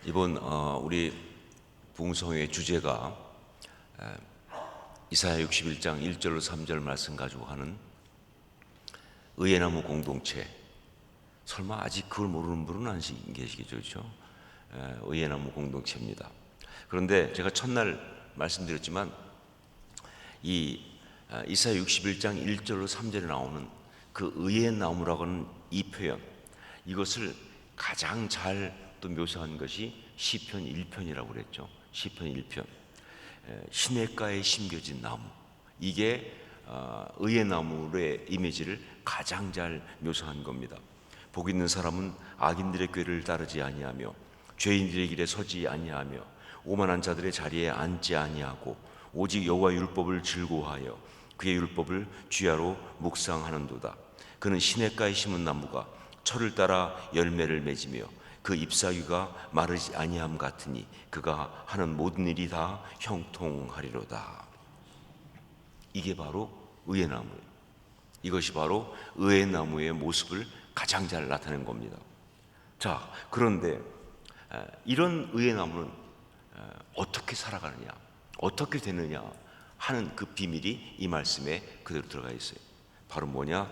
이번 우리 부흥성회의 주제가 이사야 61장 1절로 3절 말씀 가지고 하는 의의 나무 공동체. 설마 아직 그걸 모르는 분은 안 계시겠죠, 그렇죠? 의의 나무 공동체입니다. 그런데 제가 첫날 말씀드렸지만 이 이사야 61장 1절로 3절에 나오는 그 의의 나무라고 하는 이 표현, 이것을 가장 잘 또 묘사한 것이 시편 1편이라고 그랬죠. 시편 1편. 시냇가에 심겨진 나무. 이게 의의 나무의 이미지를 가장 잘 묘사한 겁니다. 복 있는 사람은 악인들의 꾀를 따르지 아니하며 죄인들의 길에 서지 아니하며 오만한 자들의 자리에 앉지 아니하고 오직 여호와 율법을 즐거워하여 그의 율법을 주야로 묵상하는도다. 그는 시냇가에 심은 나무가 철을 따라 열매를 맺으며 그 잎사귀가 마르지 아니함 같으니 그가 하는 모든 일이 다 형통하리로다. 이게 바로 의의 나무예요. 이것이 바로 의의 나무의 모습을 가장 잘 나타낸 겁니다. 자, 그런데 이런 의의 나무는 어떻게 살아가느냐, 어떻게 되느냐 하는 그 비밀이 이 말씀에 그대로 들어가 있어요. 바로 뭐냐?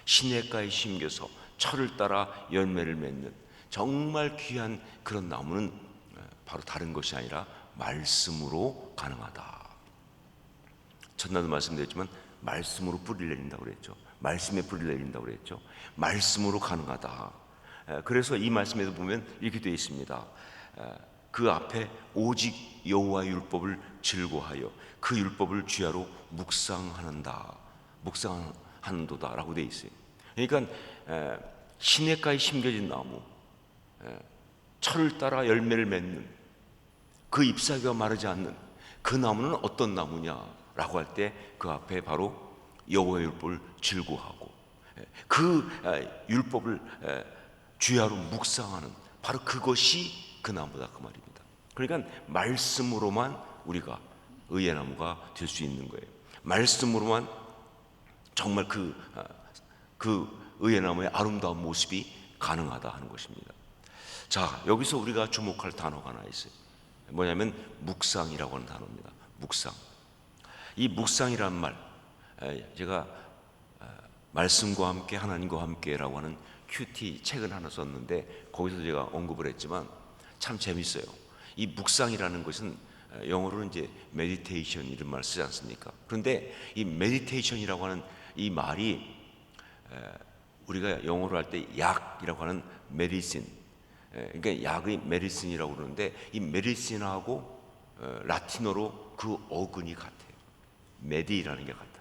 시냇가에 심겨서 철을 따라 열매를 맺는 정말 귀한 그런 나무는 바로 다른 것이 아니라 말씀으로 가능하다. 첫날도 말씀드렸지만 말씀으로 뿌리를 내린다고 그랬죠. 말씀에 뿌리를 내린다고 그랬죠. 말씀으로 가능하다. 그래서 이 말씀에도 보면 이렇게 되어 있습니다. 그 앞에 오직 여호와의 율법을 즐거워하여 그 율법을 주야로 묵상하는다, 묵상하는도다 라고 되어 있어요. 그러니까 시냇가에 심겨진 나무, 철을 따라 열매를 맺는 그 잎사귀가 마르지 않는 그 나무는 어떤 나무냐라고 할 때 그 앞에 바로 여호와의 율법을 즐거워하고 그 율법을 주야로 묵상하는 바로 그것이 그 나무다, 그 말입니다. 그러니까 말씀으로만 우리가 의의 나무가 될 수 있는 거예요. 말씀으로만 정말 그 의의 나무의 아름다운 모습이 가능하다 하는 것입니다. 자, 여기서 우리가 주목할 단어가 하나 있어요. 뭐냐면 묵상이라고 하는 단어입니다. 묵상. 이 묵상이라는 말, 제가 말씀과 함께 하나님과 함께라고 하는 큐티 책을 하나 썼는데 거기서 제가 언급을 했지만 참 재밌어요. 이 묵상이라는 것은 영어로는 이제 메디테이션 이런 말을 쓰지 않습니까? 그런데 이 메디테이션이라고 하는 이 말이 우리가 영어로 할 때 약이라고 하는 메디신, 그러니까 약의 메디신이라고 그러는데 이 메디신하고 라틴어로 그 어근이 같아요. 메디라는 게 같아요.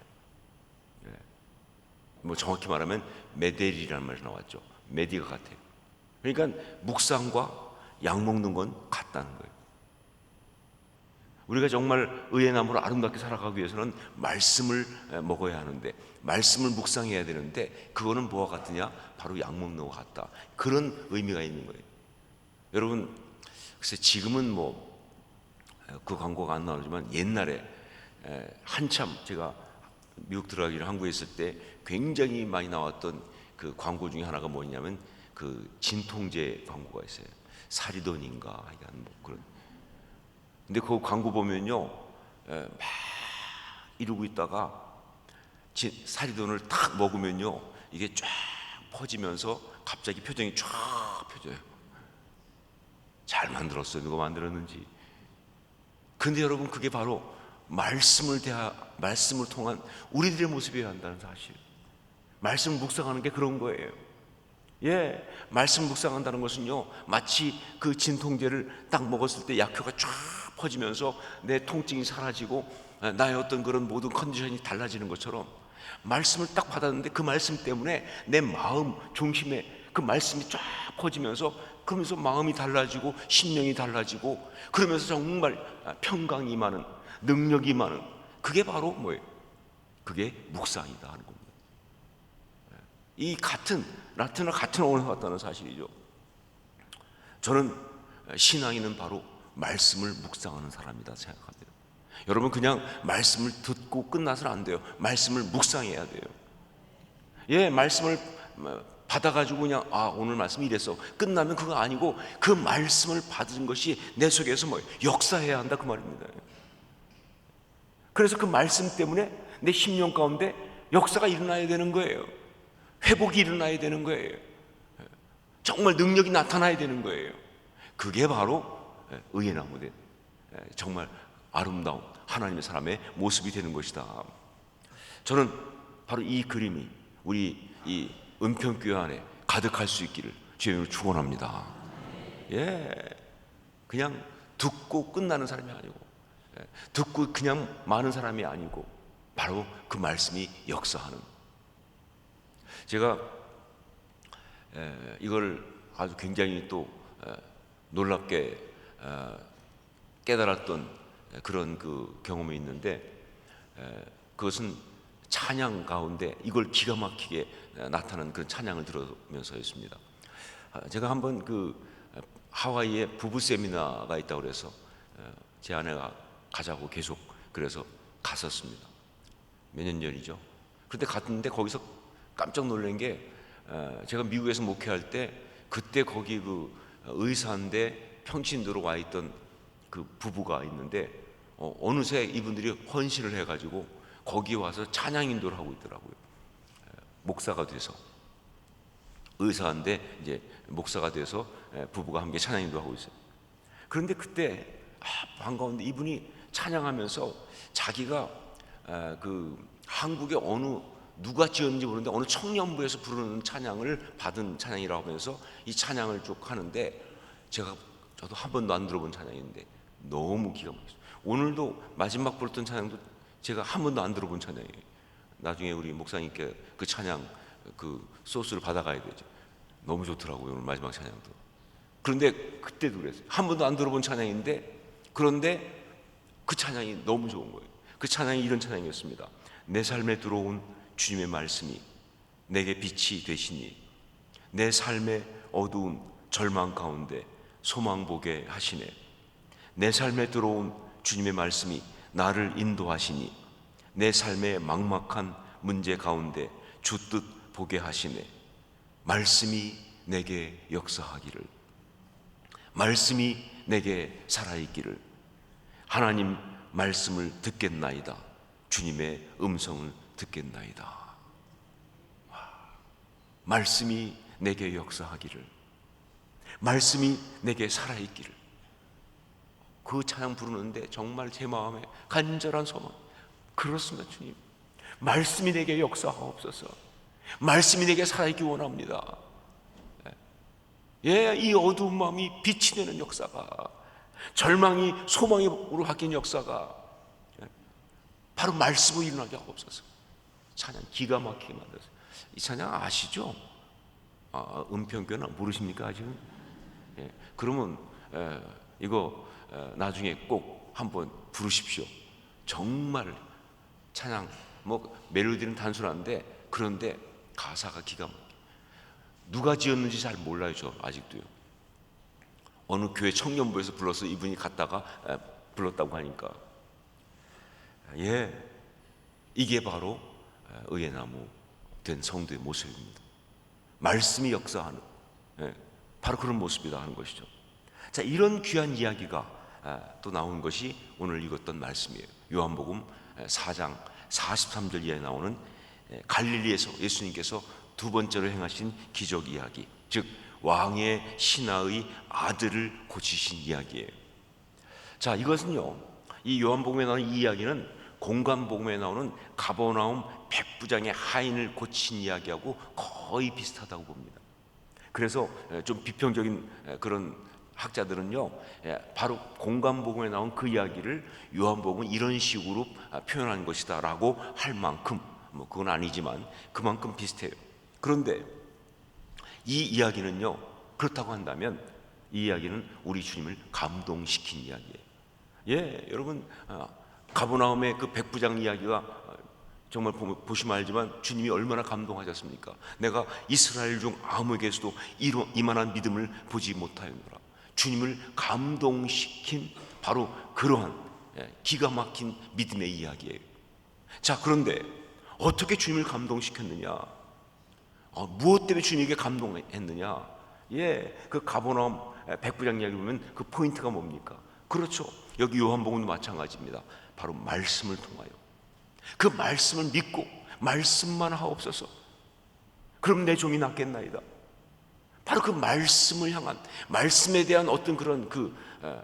뭐 정확히 말하면 메데리라는 말이 나왔죠. 메디가 같아요. 그러니까 묵상과 약 먹는 건 같다는 거예요. 우리가 정말 의의 나무로 아름답게 살아가기 위해서는 말씀을 먹어야 하는데, 말씀을 묵상해야 되는데 그거는 뭐와 같으냐? 바로 약 먹는 것과 같다. 그런 의미가 있는 거예요. 여러분, 글쎄 지금은 뭐 그 광고가 안 나오지만 옛날에 한참 제가 미국 들어가기 전에 한국에 있을 때 굉장히 많이 나왔던 그 광고 중에 하나가 뭐냐면 그 진통제 광고가 있어요. 사리돈인가 하여간 뭐 그런. 근데 그 광고 보면요, 막 이러고 있다가 사리돈을 탁 먹으면요, 이게 쫙 퍼지면서 갑자기 표정이 쫙 펴져요. 잘 만들었어요. 누가 만들었는지. 근데 여러분, 그게 바로 말씀을 통한 우리들의 모습이어야 한다는 사실. 말씀을 묵상하는 게 그런 거예요. 예, 말씀 묵상한다는 것은요, 마치 그 진통제를 딱 먹었을 때 약효가 쫙 퍼지면서 내 통증이 사라지고 나의 어떤 그런 모든 컨디션이 달라지는 것처럼 말씀을 딱 받았는데 그 말씀 때문에 내 마음 중심에 그 말씀이 쫙 퍼지면서 그러면서 마음이 달라지고 심령이 달라지고 그러면서 정말 평강이 임하는, 능력이 임하는, 그게 바로 뭐예요? 그게 묵상이다 하는 겁니다. 이 같은 라틴어 같은 언어가 같다는 사실이죠. 저는 신앙인은 바로 말씀을 묵상하는 사람이다 생각합니다. 여러분, 그냥 말씀을 듣고 끝나서는 안 돼요. 말씀을 묵상해야 돼요. 예, 말씀을 받아가지고 그냥 오늘 말씀이 이랬어 끝나면 그거 아니고 그 말씀을 받은 것이 내 속에서 역사해야 한다 그 말입니다. 그래서 그 말씀 때문에 내 심령 가운데 역사가 일어나야 되는 거예요. 회복이 일어나야 되는 거예요. 정말 능력이 나타나야 되는 거예요. 그게 바로 의에 나무된 정말 아름다운 하나님의 사람의 모습이 되는 것이다. 저는 바로 이 그림이 우리 이 은평교회 안에 가득할 수 있기를 주님으로 축원합니다. 그냥 듣고 끝나는 사람이 아니고, 듣고 그냥 많은 사람이 아니고, 바로 그 말씀이 역사하는. 제가 이걸 아주 굉장히 또 놀랍게 깨달았던 그런 그 경험이 있는데, 그것은 찬양 가운데 이걸 기가 막히게 나타나는 그런 찬양을 들으면서였습니다. 제가 한번 그 하와이에 부부 세미나가 있다고 그래서 제 아내가 가자고 계속 그래서 갔었습니다. 몇 년 전이죠. 그런데 갔는데 거기서 깜짝 놀란 게 제가 미국에서 목회할 때 그때 거기 그 의사인데 평신도로 와 있던 그 부부가 있는데 어느새 이분들이 헌신을 해가지고 거기 와서 찬양 인도를 하고 있더라고요. 목사가 돼서 의사인데 이제 목사가 돼서 부부가 함께 찬양 인도하고 있어요. 그런데 그때 반가운데 이분이 찬양하면서 자기가 그 한국의 어느 누가 지었는지 모르는데 어느 청년부에서 부르는 찬양을 받은 찬양이라고 하면서 이 찬양을 쭉 하는데 저도 한 번도 안 들어본 찬양인데 너무 기가 막혔어요. 오늘도 마지막 불렀던 찬양도 제가 한 번도 안 들어본 찬양이에요. 나중에 우리 목사님께 그 찬양 그 소스를 받아가야 되죠. 너무 좋더라고요, 오늘 마지막 찬양도. 그런데 그때도 그랬어요. 한 번도 안 들어본 찬양인데 그런데 그 찬양이 너무 좋은 거예요. 그 찬양이 이런 찬양이었습니다. 내 삶에 들어온 주님의 말씀이 내게 빛이 되시니 내 삶의 어두운 절망 가운데 소망 보게 하시네. 내 삶에 들어온 주님의 말씀이 나를 인도하시니 내 삶의 막막한 문제 가운데 주 뜻 보게 하시네. 말씀이 내게 역사하기를, 말씀이 내게 살아있기를, 하나님 말씀을 듣겠나이다. 주님의 음성을 듣겠나이다. 말씀이 내게 역사하기를, 말씀이 내게 살아있기를. 그 찬양 부르는데 정말 제 마음에 간절한 소망, 그렇습니다. 주님, 말씀이 내게 역사하옵소서. 말씀이 내게 살아있기 원합니다. 이 어두운 마음이 빛이 되는 역사가, 절망이 소망으로 바뀐 역사가 바로 말씀으로 일어나게 하옵소서. 찬양 기가 막히게 만들었어요. 이 찬양 아시죠? 은평교회는 모르십니까 아직은? 그러면 이거 나중에 꼭 한번 부르십시오. 정말 찬양 멜로디는 단순한데 그런데 가사가 기가 막혀. 누가 지었는지 잘 몰라요. 저 아직도요. 어느 교회 청년부에서 불러서 이분이 갔다가 불렀다고 하니까 이게 바로 의의 나무 된 성도의 모습입니다. 말씀이 역사하는 바로 그런 모습이다 하는 것이죠. 자, 이런 귀한 이야기가 또 나온 것이 오늘 읽었던 말씀이에요. 요한복음 4장 43절 이하에 나오는 갈릴리에서 예수님께서 두 번째로 행하신 기적 이야기, 즉 왕의 신하의 아들을 고치신 이야기예요. 자, 이것은요, 이 요한복음에 나오는 이 이야기는 공관복음에 나오는 가버나움 백부장의 하인을 고친 이야기하고 거의 비슷하다고 봅니다. 그래서 좀 비평적인 그런 학자들은요, 바로 공관복음에 나온 그 이야기를 요한복음은 이런 식으로 표현한 것이다 라고 할 만큼, 그건 아니지만 그만큼 비슷해요. 그런데 이 이야기는요, 그렇다고 한다면 이 이야기는 우리 주님을 감동시킨 이야기예요. 여러분, 가버나움의 그 백부장 이야기가 정말 보시면 알지만 주님이 얼마나 감동하셨습니까? 내가 이스라엘 중 아무에게서도 이만한 믿음을 보지 못하였노라. 주님을 감동시킨 바로 그러한 기가 막힌 믿음의 이야기예요. 자, 그런데 어떻게 주님을 감동시켰느냐? 무엇 때문에 주님에게 감동했느냐? 그 가버나움 백부장 이야기 보면 그 포인트가 뭡니까? 그렇죠. 여기 요한복음도 마찬가지입니다. 바로 말씀을 통하여 그 말씀을 믿고 말씀만 하옵소서. 그럼 내 종이 낫겠나이다. 바로 그 말씀을 향한, 말씀에 대한 어떤 그런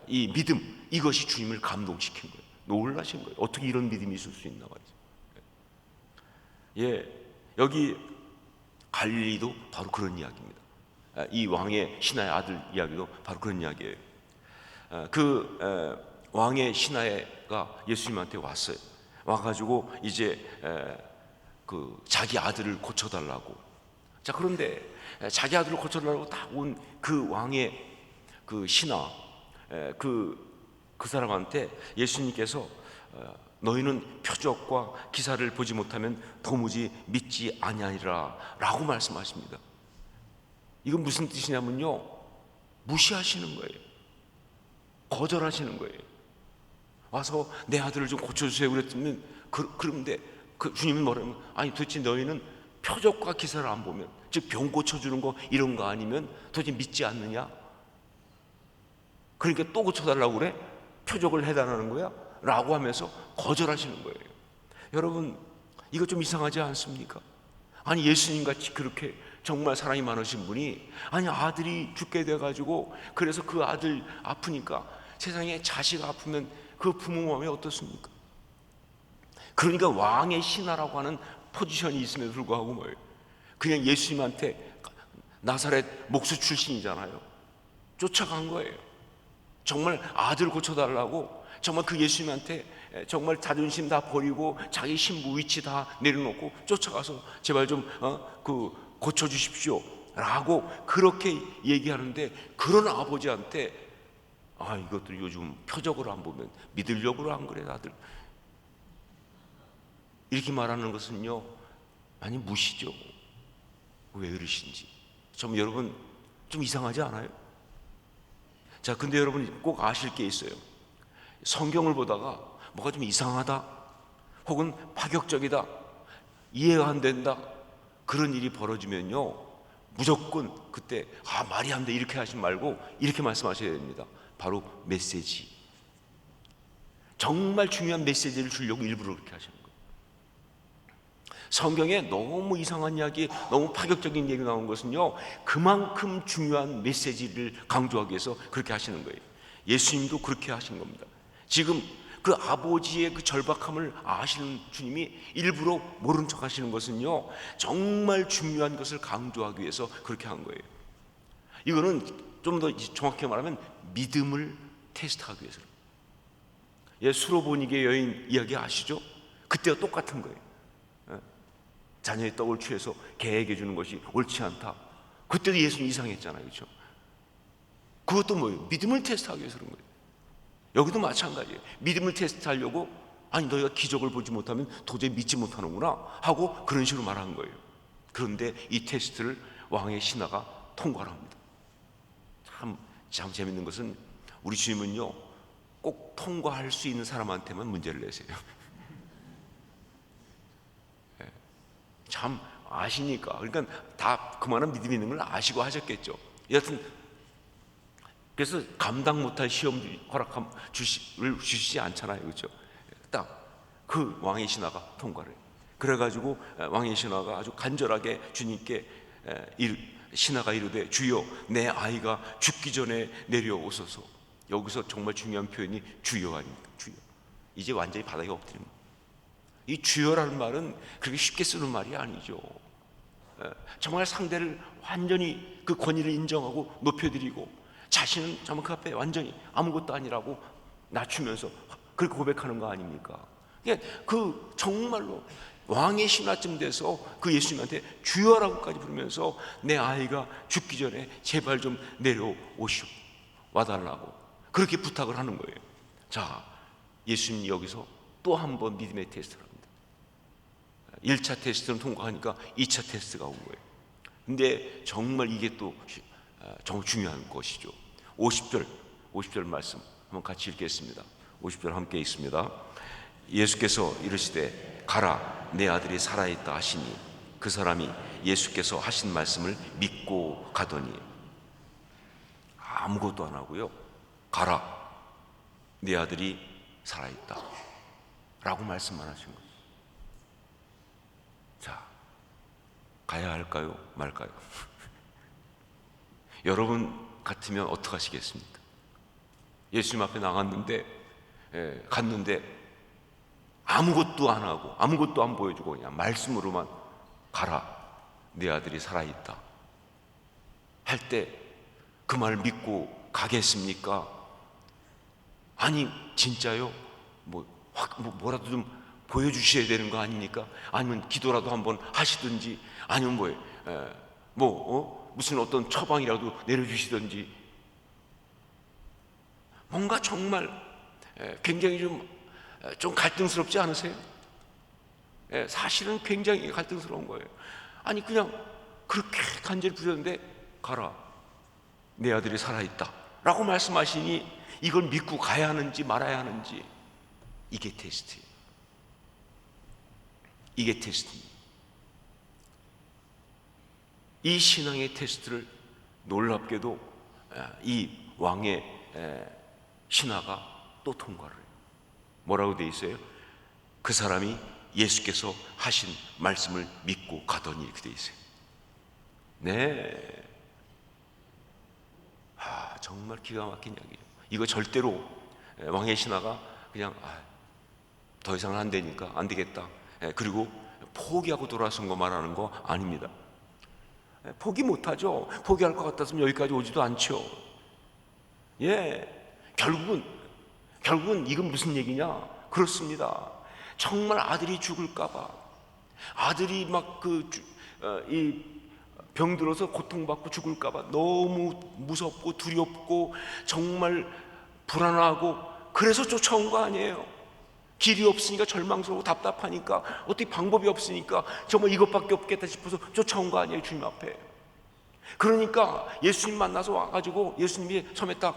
이 믿음, 이것이 주님을 감동시킨 거예요. 놀라신 거예요. 어떻게 이런 믿음이 있을 수 있나 말이죠. 여기 갈릴리도 바로 그런 이야기입니다. 이 왕의 신하의 아들 이야기도 바로 그런 이야기예요. 왕의 신하가 예수님한테 왔어요. 와가지고 이제 자기 아들을 고쳐달라고. 자, 그런데 자기 아들을 고쳐달라고 딱 온 그 왕의 그 신하, 그 사람한테 예수님께서 너희는 표적과 기사를 보지 못하면 도무지 믿지 아니하리라 라고 말씀하십니다. 이건 무슨 뜻이냐면요, 무시하시는 거예요. 거절하시는 거예요. 와서 내 아들을 좀 고쳐주세요 그랬더니 그런데 주님은 뭐라면, 아니 도대체 너희는 표적과 기사를 안 보면, 즉 병 고쳐주는 거 이런 거 아니면 도대체 믿지 않느냐? 그러니까 또 고쳐달라고 그래? 표적을 해달라는 거야? 라고 하면서 거절하시는 거예요. 여러분, 이거 좀 이상하지 않습니까? 아니 예수님같이 그렇게 정말 사랑이 많으신 분이, 아니 아들이 죽게 돼가지고 그래서 그 아들 아프니까, 세상에 자식 아프면 그 부모 마음이 어떻습니까? 그러니까 왕의 신하라고 하는 포지션이 있음에도 불구하고 뭐예요? 그냥 예수님한테, 나사렛 목수 출신이잖아요, 쫓아간 거예요. 정말 아들 고쳐달라고 정말 그 예수님한테 정말 자존심 다 버리고 자기 신부 위치 다 내려놓고 쫓아가서 제발 좀 고쳐주십시오 라고 그렇게 얘기하는데, 그런 아버지한테 이것들 요즘 표적으로 안 보면 믿으려고 안 그래 다들, 이렇게 말하는 것은요 많이 무시죠. 왜 그러신지 좀 여러분 좀 이상하지 않아요? 자, 근데 여러분 꼭 아실 게 있어요. 성경을 보다가 뭐가 좀 이상하다 혹은 파격적이다, 이해가 안 된다, 그런 일이 벌어지면요 무조건 그때 말이 안 돼 이렇게 하지 말고 이렇게 말씀하셔야 됩니다. 바로 메시지, 정말 중요한 메시지를 주려고 일부러 그렇게 하시는 거예요. 성경에 너무 이상한 이야기, 너무 파격적인 얘기 나온 것은요 그만큼 중요한 메시지를 강조하기 위해서 그렇게 하시는 거예요. 예수님도 그렇게 하신 겁니다. 지금 그 아버지의 그 절박함을 아시는 주님이 일부러 모른 척 하시는 것은요 정말 중요한 것을 강조하기 위해서 그렇게 한 거예요. 이거는 좀 더 정확히 말하면 믿음을 테스트하기 위해서. 수로보니게 여인 이야기 아시죠? 그때와 똑같은 거예요. 자녀의 떡을 취해서 개에게 주는 것이 옳지 않다. 그때도 예수님 이상했잖아요, 그렇죠? 그것도 뭐예요? 믿음을 테스트하기 위해서 그런 거예요. 여기도 마찬가지예요. 믿음을 테스트하려고, 아니 너희가 기적을 보지 못하면 도저히 믿지 못하는구나 하고 그런 식으로 말하는 거예요. 그런데 이 테스트를 왕의 신하가 통과를 합니다. 참 재밌는 것은 우리 주님은요 꼭 통과할 수 있는 사람한테만 문제를 내세요. 참 아시니까. 그러니까 다 그만한 믿음이 있는 걸 아시고 하셨겠죠. 여하튼 그래서 감당 못할 시험 주시지 않잖아요, 그렇죠? 딱 그 왕의 신하가 통과를 해요. 그래가지고 왕의 신하가 아주 간절하게 주님께 신하가 이르되 주여 내 아이가 죽기 전에 내려오소서. 여기서 정말 중요한 표현이 주여 아닙니까? 주여. 이제 완전히 바닥에 엎드립니다. 이 주여라는 말은 그렇게 쉽게 쓰는 말이 아니죠. 정말 상대를 완전히 그 권위를 인정하고 높여드리고 자신은 정말 그 앞에 완전히 아무것도 아니라고 낮추면서 그렇게 고백하는 거 아닙니까? 그 정말로 왕의 신하쯤 돼서 그 예수님한테 주여라고까지 부르면서 내 아이가 죽기 전에 제발 좀 내려오시오 와달라고 그렇게 부탁을 하는 거예요. 자, 예수님이 여기서 또 한 번 믿음의 테스트를 합니다. 1차 테스트는 통과하니까 2차 테스트가 온 거예요. 근데 정말 이게 또 정말 중요한 것이죠. 50절 말씀 한번 같이 읽겠습니다. 50절 함께 읽습니다. 예수께서 이르시되 가라 내 아들이 살아있다 하시니 그 사람이 예수께서 하신 말씀을 믿고 가더니, 아무것도 안 하고요, 가라, 네 아들이 살아있다 라고 말씀만 하신 거예요. 자, 가야 할까요, 말까요? 여러분 같으면 어떻게 하시겠습니까? 예수님 앞에 나갔는데, 갔는데 아무것도 안 하고 아무것도 안 보여주고 그냥 말씀으로만 가라, 네 아들이 살아있다 할 때 그 말 믿고 가겠습니까? 아니 진짜요? 뭐라도 좀 보여주셔야 되는 거 아닙니까? 아니면 기도라도 한번 하시든지, 아니면 무슨 어떤 처방이라도 내려주시든지, 뭔가 정말 굉장히 좀 갈등스럽지 않으세요? 사실은 굉장히 갈등스러운 거예요. 아니 그냥 그렇게 간절히 부르는데 가라, 내 아들이 살아있다 라고 말씀하시니 이걸 믿고 가야 하는지 말아야 하는지, 이게 테스트예요. 이게 테스트입니다. 이 신앙의 테스트를 놀랍게도 이 왕의 신하가 또 통과를 해요. 뭐라고 돼 있어요? 그 사람이 예수께서 하신 말씀을 믿고 가더니, 이렇게 돼 있어요. 네, 정말 기가 막힌 이야기예요. 이거 절대로 왕의 신하가 그냥 더 이상은 안 되니까 안 되겠다, 그리고 포기하고 돌아선 거 말하는 거 아닙니다. 포기 못하죠. 포기할 것 같았으면 여기까지 오지도 않죠. 결국은 이건 무슨 얘기냐? 그렇습니다. 정말 아들이 죽을까봐, 아들이 이 병들어서 고통받고 죽을까봐 너무 무섭고 두렵고 정말 불안하고, 그래서 쫓아온 거 아니에요. 길이 없으니까 절망스러워 답답하니까 어떻게 방법이 없으니까 정말 이것밖에 없겠다 싶어서 쫓아온 거 아니에요, 주님 앞에. 그러니까 예수님 만나서 와가지고 예수님이 처음에 딱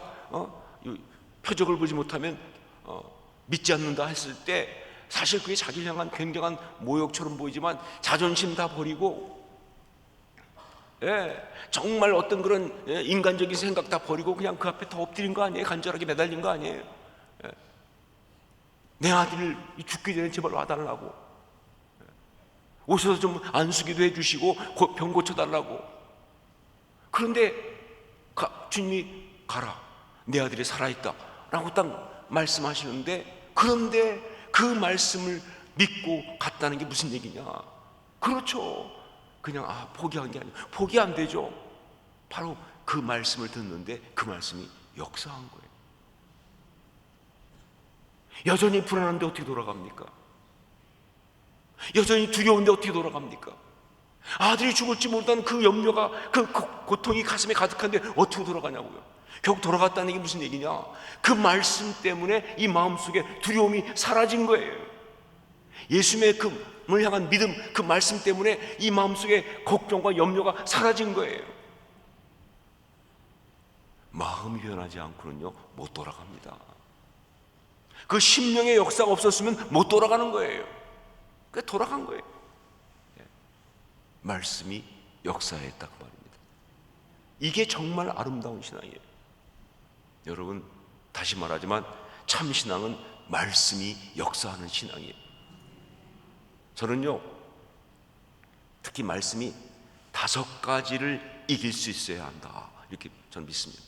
표적을 보지 못하면 믿지 않는다 했을 때, 사실 그게 자기를 향한 굉장한 모욕처럼 보이지만 자존심 다 버리고, 정말 어떤 그런 인간적인 생각 다 버리고 그냥 그 앞에 더 엎드린 거 아니에요? 간절하게 매달린 거 아니에요? 내 아들 죽기 전에 제발 와달라고, 오셔서 좀 안수기도 해주시고 병 고쳐달라고. 그런데 주님이 가라, 내 아들이 살아있다 라고 딱 말씀하시는데, 그런데 그 말씀을 믿고 갔다는 게 무슨 얘기냐? 그렇죠. 그냥 포기한 게 아니에요. 포기 안 되죠. 바로 그 말씀을 듣는데 그 말씀이 역사한 거예요. 여전히 불안한데 어떻게 돌아갑니까? 여전히 두려운데 어떻게 돌아갑니까? 아들이 죽을지 모른다는 그 염려가, 그 고통이 가슴에 가득한데 어떻게 돌아가냐고요. 결국 돌아갔다는 게 무슨 얘기냐? 그 말씀 때문에 이 마음속에 두려움이 사라진 거예요. 예수님의 그를 향한 믿음, 그 말씀 때문에 이 마음속에 걱정과 염려가 사라진 거예요. 마음이 변하지 않고는요 못 돌아갑니다. 그 심령의 역사가 없었으면 못 돌아가는 거예요. 그게 돌아간 거예요. 말씀이 역사했다 그 말입니다. 이게 정말 아름다운 신앙이에요. 여러분, 다시 말하지만 참 신앙은 말씀이 역사하는 신앙이에요. 저는요 특히 말씀이 5가지를 이길 수 있어야 한다, 이렇게 저는 믿습니다.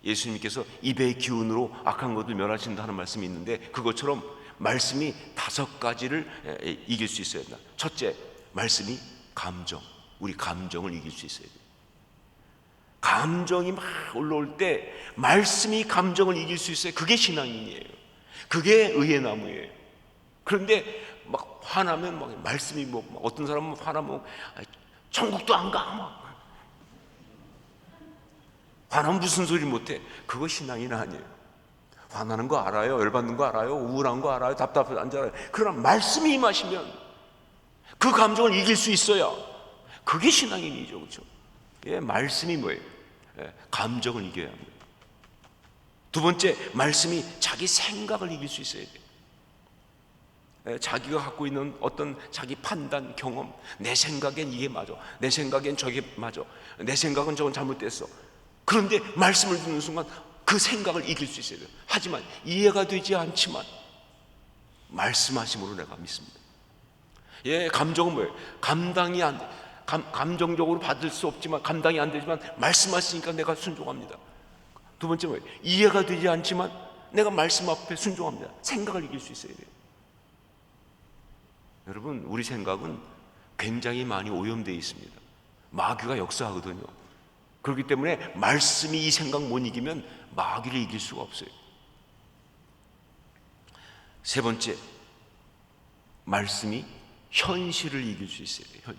예수님께서 입의 기운으로 악한 것을 멸하신다 하는 말씀이 있는데, 그것처럼 말씀이 5가지를 이길 수 있어야 한다. 첫째, 말씀이 감정, 우리 감정을 이길 수 있어야 돼요. 감정이 막 올라올 때 말씀이 감정을 이길 수 있어요. 그게 신앙인이에요. 그게 의의 나무예요. 그런데 막 화나면 막 말씀이 어떤 사람은 화나면 천국도 안 가, 막 화나면 무슨 소리 못해. 그거 신앙인 아니에요. 화나는 거 알아요, 열받는 거 알아요, 우울한 거 알아요, 답답한 거 알아요. 그러나 말씀이 임하시면 그 감정을 이길 수 있어야 그게 신앙인이죠, 그렇죠? 말씀이 뭐예요? 감정을 이겨야 합니다. 두 번째, 말씀이 자기 생각을 이길 수 있어야 돼요. 자기가 갖고 있는 어떤 자기 판단, 경험, 내 생각엔 이게 맞아, 내 생각엔 저게 맞아, 내 생각은 저건 잘못됐어. 그런데 말씀을 듣는 순간 그 생각을 이길 수 있어야 돼요. 하지만 이해가 되지 않지만 말씀하심으로 내가 믿습니다. 감정은 뭐예요? 감당이 안 돼. 감정적으로 받을 수 없지만, 감당이 안 되지만 말씀하시니까 내가 순종합니다. 두 번째 뭐예요? 이해가 되지 않지만 내가 말씀 앞에 순종합니다. 생각을 이길 수 있어야 돼요. 여러분, 우리 생각은 굉장히 많이 오염되어 있습니다. 마귀가 역사하거든요. 그렇기 때문에 말씀이 이 생각 못 이기면 마귀를 이길 수가 없어요. 세 번째, 말씀이 현실을 이길 수 있어야 돼요.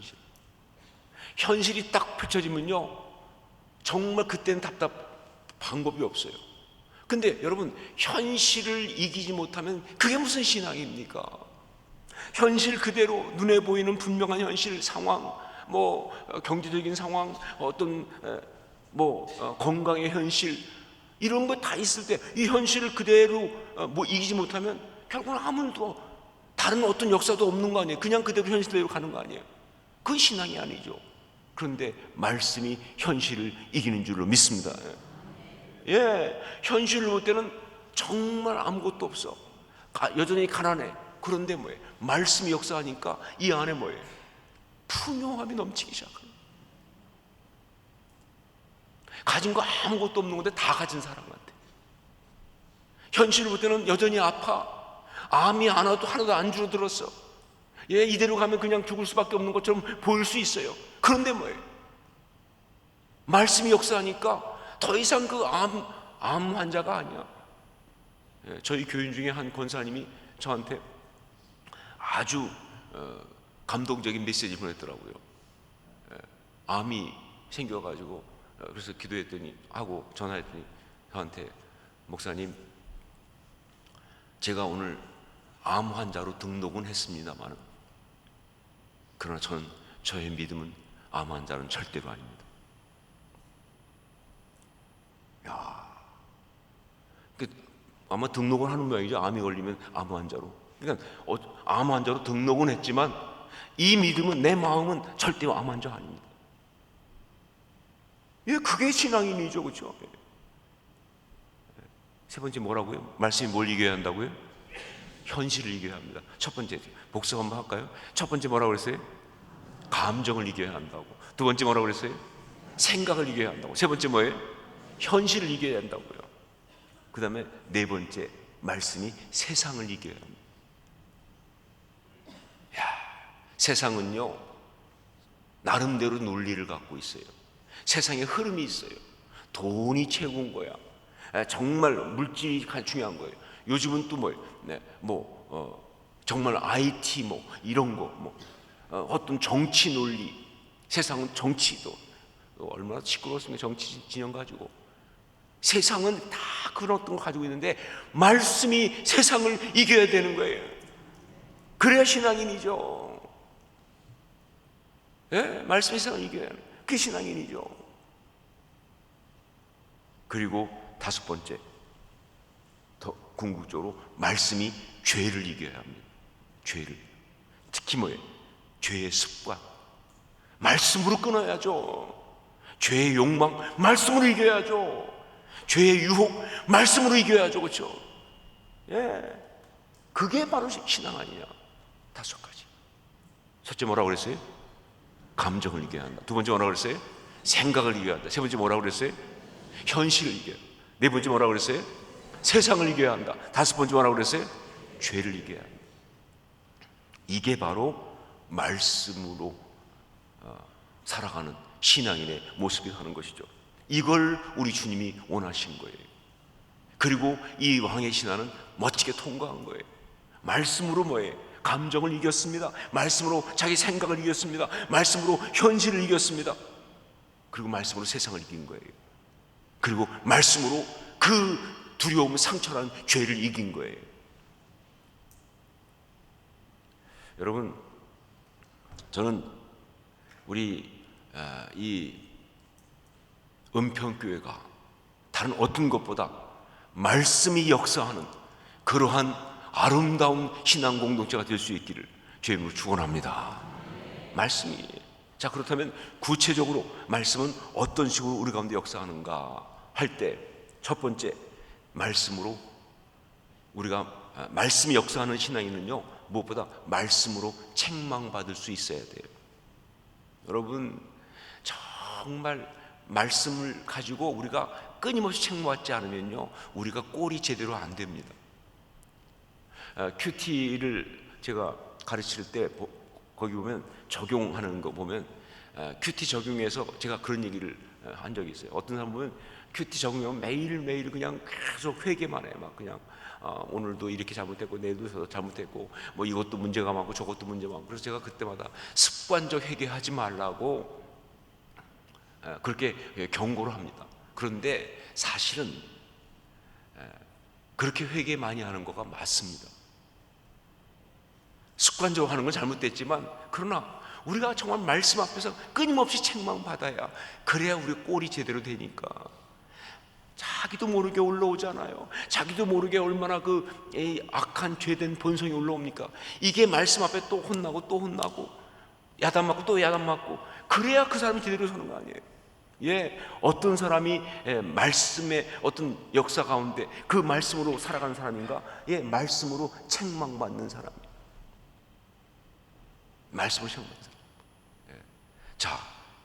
현실이 딱 펼쳐지면요, 정말 그때는 방법이 없어요. 근데 여러분, 현실을 이기지 못하면 그게 무슨 신앙입니까? 현실 그대로 눈에 보이는 분명한 현실 상황, 경제적인 상황, 어떤 건강의 현실, 이런 거 다 있을 때 이 현실을 그대로 이기지 못하면 결국은 아무도 다른 어떤 역사도 없는 거 아니에요. 그냥 그대로 현실대로 가는 거 아니에요. 그건 신앙이 아니죠. 그런데 말씀이 현실을 이기는 줄로 믿습니다. 현실을 볼 때는 정말 아무것도 없어. 여전히 가난해. 그런데 뭐예요? 말씀이 역사하니까 이 안에 뭐예요? 풍요함이 넘치기 시작해요. 가진 거 아무것도 없는 건데 다 가진 사람 같아. 현실을 볼 때는 여전히 아파. 암이 하나도 안 줄어들었어. 이대로 가면 그냥 죽을 수밖에 없는 것처럼 보일 수 있어요. 그런데 뭐예요? 말씀이 역사하니까 더 이상 그 암 환자가 아니야. 저희 교인 중에 한 권사님이 저한테 아주 감동적인 메시지 보냈더라고요. 암이 생겨가지고, 그래서 기도했더니, 하고 전화했더니 저한테, 목사님, 제가 오늘 암 환자로 등록은 했습니다만, 그러나 저의 믿음은 암 환자는 절대로 아닙니다. 아마 등록을 하는 모양이죠. 암이 걸리면 암 환자로. 그러니까 암 환자로 등록은 했지만 이 믿음은, 내 마음은 절대 암 환자 아닙니다. 그게 신앙인이죠, 그렇죠? 세 번째 뭐라고요? 말씀이 뭘 이겨야 한다고요? 현실을 이겨야 합니다. 첫 번째, 복습 한번 할까요? 첫 번째 뭐라고 그랬어요? 감정을 이겨야 한다고. 두 번째 뭐라고 그랬어요? 생각을 이겨야 한다고. 세 번째 뭐예요? 현실을 이겨야 한다고요. 그 다음에 네 번째, 말씀이 세상을 이겨야 합니다. 세상은요, 나름대로 논리를 갖고 있어요. 세상에 흐름이 있어요. 돈이 최고인 거야. 정말 물질이 가장 중요한 거예요. 요즘은 또 정말 IT 이런 거, 어떤 정치 논리. 세상은 정치도 얼마나 시끄러웠습니까? 정치 진영 가지고. 세상은 다 그런 어떤 거 가지고 있는데 말씀이 세상을 이겨야 되는 거예요. 그래야 신앙인이죠. 말씀이 세상을 이겨야 하는, 그게 신앙인이죠. 그리고 다섯 번째, 더 궁극적으로 말씀이 죄를 이겨야 합니다. 죄를. 특히 뭐예요? 죄의 습관. 말씀으로 끊어야죠. 죄의 욕망, 말씀으로 이겨야죠. 죄의 유혹, 말씀으로 이겨야죠. 그렇죠? 그게 바로 신앙 아니냐. 다섯 가지. 첫째 뭐라고 그랬어요? 감정을 이겨야 한다. 두 번째 뭐라고 그랬어요? 생각을 이겨야 한다. 세 번째 뭐라고 그랬어요? 현실을 이겨야 한다. 네 번째 뭐라고 그랬어요? 세상을 이겨야 한다. 다섯 번째 뭐라고 그랬어요? 죄를 이겨야 한다. 이게 바로 말씀으로 살아가는 신앙인의 모습이 하는 것이죠. 이걸 우리 주님이 원하신 거예요. 그리고 이 왕의 신앙은 멋지게 통과한 거예요. 말씀으로 뭐예요? 감정을 이겼습니다. 말씀으로 자기 생각을 이겼습니다. 말씀으로 현실을 이겼습니다. 그리고 말씀으로 세상을 이긴 거예요. 그리고 말씀으로 그 두려움, 상처라는 죄를 이긴 거예요. 여러분, 저는 우리 이 은평교회가 다른 어떤 것보다 말씀이 역사하는 그러한 아름다운 신앙 공동체가 될 수 있기를 주의 이름으로 축원합니다. 말씀이. 자, 그렇다면 구체적으로 말씀은 어떤 식으로 우리 가운데 역사하는가 할 때, 첫 번째, 말씀으로 우리가 말씀이 역사하는 신앙인은요, 무엇보다 말씀으로 책망받을 수 있어야 돼요. 여러분, 정말 말씀을 가지고 우리가 끊임없이 책망받지 않으면요, 우리가 꼴이 제대로 안 됩니다. 큐티를 제가 가르칠 때 거기 보면 적용하는 거 보면 큐티 적용해서 제가 그런 얘기를 한 적이 있어요. 어떤 사람 보면 큐티 적용하면 매일매일 그냥 계속 회개만 해. 막 그냥 오늘도 이렇게 잘못했고 내일도 잘못했고 뭐 이것도 문제가 많고 저것도 문제가 많고. 그래서 제가 그때마다 습관적 회개하지 말라고 그렇게 경고를 합니다. 그런데 사실은 그렇게 회개 많이 하는 거가 맞습니다. 습관적으로 하는 건 잘못됐지만, 그러나 우리가 정말 말씀 앞에서 끊임없이 책망받아야, 그래야 우리 꼴이 제대로 되니까. 자기도 모르게 올라오잖아요. 자기도 모르게 얼마나 그 악한 죄된 본성이 올라옵니까? 이게 말씀 앞에 또 혼나고 또 혼나고 야단 맞고 또 야단 맞고, 그래야 그 사람이 제대로 서는 거 아니에요. 예, 어떤 사람이 말씀의 어떤 역사 가운데 그 말씀으로 살아가는 사람인가? 예, 말씀으로 책망받는 사람. 말씀으로 책망받는 사람. 예. 자,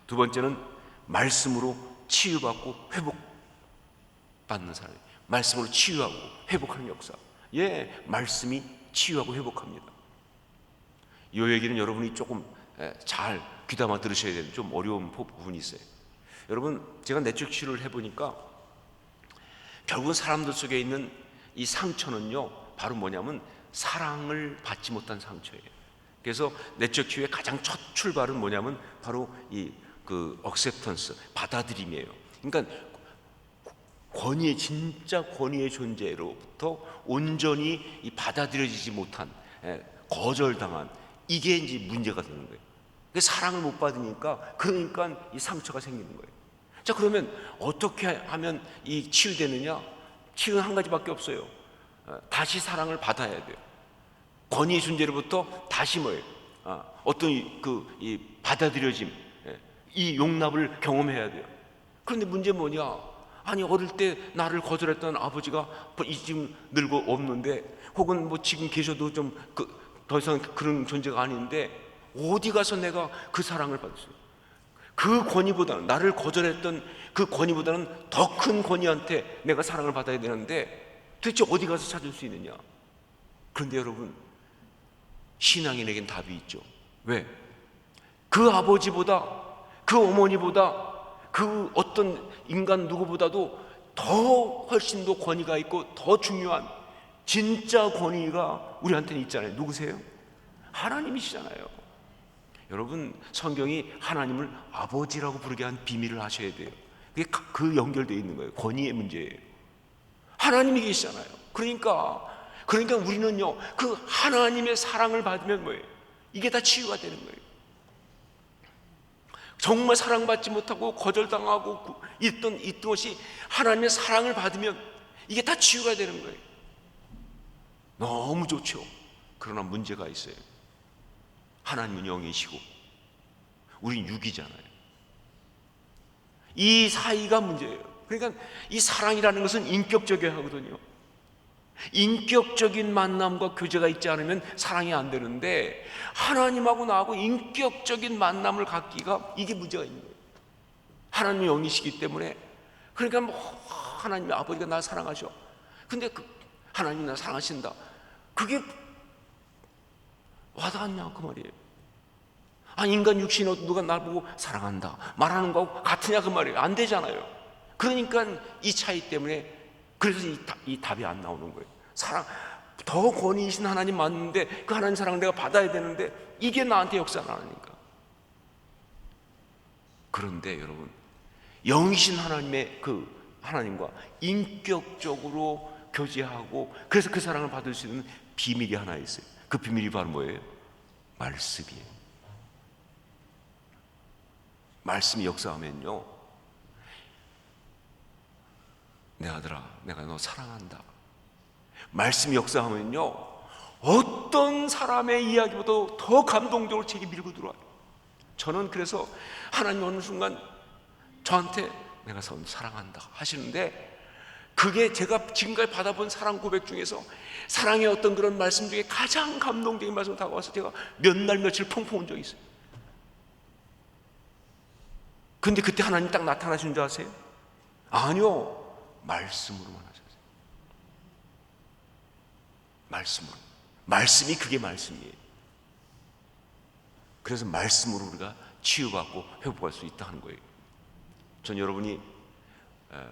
두 번째는 말씀으로 치유받고 회복받는 사람. 말씀으로 치유하고 회복하는 역사. 예, 말씀이 치유하고 회복합니다. 이 얘기는 여러분이 조금 잘 귀담아 들으셔야 되는 좀 어려운 부분이 있어요. 여러분, 제가 내적 치유를 해보니까 결국은 사람들 속에 있는 이 상처는요, 바로 뭐냐면 사랑을 받지 못한 상처예요. 그래서 내적 치유의 가장 첫 출발은 뭐냐면 바로 그 acceptance, 받아들임이에요. 그러니까 권위의, 진짜 권위의 존재로부터 온전히 받아들여지지 못한, 거절당한, 이게 이제 문제가 되는 거예요. 사랑을 못 받으니까, 그러니까 이 상처가 생기는 거예요. 자, 그러면 어떻게 하면 이 치유되느냐? 치유는 한 가지밖에 없어요. 다시 사랑을 받아야 돼요. 권위의 존재로부터 다시 뭐예요? 어떤 이 받아들여짐, 이 용납을 경험해야 돼요. 그런데 문제는 뭐냐? 아니, 어릴 때 나를 거절했던 아버지가 지금 늙어 없는데, 혹은 뭐 지금 계셔도 좀 더 이상 그런 존재가 아닌데, 어디 가서 내가 그 사랑을 받았어요? 그 권위보다는, 나를 거절했던 그 권위보다는 더 큰 권위한테 내가 사랑을 받아야 되는데, 도대체 어디 가서 찾을 수 있느냐? 그런데 여러분, 신앙인에겐 답이 있죠. 왜? 그 아버지보다, 그 어머니보다, 그 어떤 인간 누구보다도 더 훨씬 더 권위가 있고 더 중요한 진짜 권위가 우리한테는 있잖아요. 누구세요? 하나님이시잖아요. 여러분, 성경이 하나님을 아버지라고 부르게 한 비밀을 아셔야 돼요. 그게 그 연결되어 있는 거예요. 권위의 문제예요. 하나님이 계시잖아요. 그러니까 우리는요, 그 하나님의 사랑을 받으면 뭐예요? 이게 다 치유가 되는 거예요. 정말 사랑받지 못하고 거절당하고 있던 것이 하나님의 사랑을 받으면 이게 다 치유가 되는 거예요. 너무 좋죠. 그러나 문제가 있어요. 하나님은 영이시고 우린 육이잖아요. 이 사이가 문제예요. 그러니까 이 사랑이라는 것은 인격적이어야 하거든요. 인격적인 만남과 교제가 있지 않으면 사랑이 안 되는데, 하나님하고 나하고 인격적인 만남을 갖기가, 이게 문제가 있는 거예요. 하나님이 영이시기 때문에. 그러니까 뭐 하나님의 아버지가 나 사랑하셔. 근데 하나님이 나 사랑하신다. 그게 와닿았냐 그 말이에요. 인간 육신이 누가 날 보고 사랑한다 말하는 거하고 같으냐 그 말이에요. 안 되잖아요. 그러니까 이 차이 때문에, 그래서 이 답이 안 나오는 거예요. 사랑, 더 권위이신 하나님 맞는데 그 하나님 사랑을 내가 받아야 되는데 이게 나한테 역사를 안 하니까. 그런데 여러분, 영이신 하나님의 그 하나님과 인격적으로 교제하고, 그래서 그 사랑을 받을 수 있는 비밀이 하나 있어요. 그 비밀이 바로 뭐예요? 말씀이에요. 말씀이 역사하면요, 내 아들아, 내가 너 사랑한다. 말씀이 역사하면요, 어떤 사람의 이야기보다 더 감동적으로 제게 밀고 들어와요. 저는 그래서 하나님 어느 순간 저한테 내가 사랑한다 하시는데, 그게 제가 지금까지 받아본 사랑 고백 중에서 사랑의 어떤 그런 말씀 중에 가장 감동적인 말씀으로 다가와서 제가 몇 날 며칠 펑펑 운 적이 있어요. 근데 그때 하나님 딱 나타나신 줄 아세요? 아니요, 말씀으로만 하셨어요. 말씀으로. 말씀이 그게 말씀이에요. 그래서 말씀으로 우리가 치유받고 회복할 수 있다는 거예요. 전 여러분이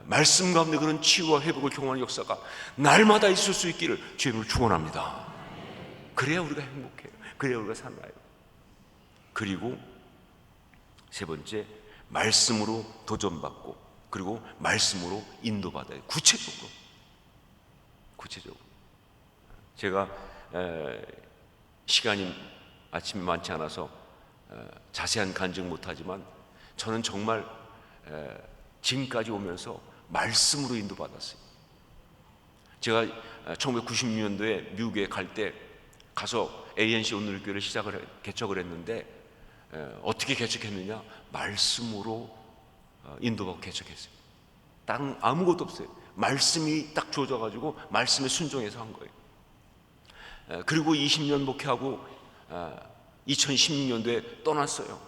말씀 가운데 그런 치유와 회복을 경험하는 역사가 날마다 있을 수 있기를 주의 이름으로 축원합니다. 그래야 우리가 행복해요. 그래야 우리가 살아요. 그리고 세 번째, 말씀으로 도전받고, 그리고 말씀으로 인도받아요. 구체적으로. 제가 시간이 아침에 많지 않아서 자세한 간증 못하지만, 저는 정말 지금까지 오면서 말씀으로 인도받았어요. 제가 1996년도에 미국에 갈 때 가서 ANC 오늘교회를 개척을 했는데, 어떻게 개척했느냐? 말씀으로 인도받고 개척했어요. 다른 아무것도 없어요. 말씀이 딱 주어져가지고 말씀에 순종해서 한 거예요. 그리고 20년 목회하고 2016년도에 떠났어요.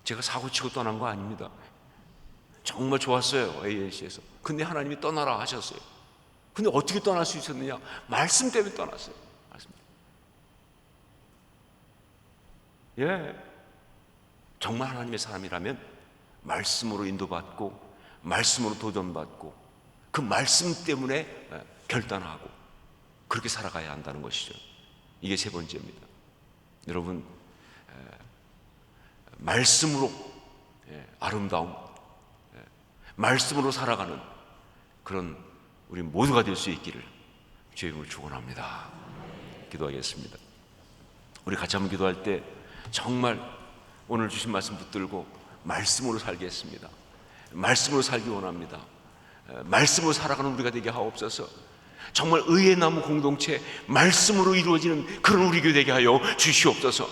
제가 사고치고 떠난 거 아닙니다. 정말 좋았어요, ANC에서. 근데 하나님이 떠나라 하셨어요. 근데 어떻게 떠날 수 있었느냐? 말씀 때문에 떠났어요. 말씀. 정말 하나님의 사람이라면 말씀으로 인도받고, 말씀으로 도전받고, 그 말씀 때문에 결단하고 그렇게 살아가야 한다는 것이죠. 이게 세 번째입니다. 여러분, 말씀으로 아름다움, 말씀으로 살아가는 그런 우리 모두가 될 수 있기를 주의 이름으로 축원합니다. 기도하겠습니다. 우리 같이 한번 기도할 때 정말 오늘 주신 말씀 붙들고 말씀으로 살겠습니다. 말씀으로 살기 원합니다. 말씀으로 살아가는 우리가 되게 하옵소서. 정말 의의 나무 공동체, 말씀으로 이루어지는 그런 우리 교회 되게 하여 주시옵소서.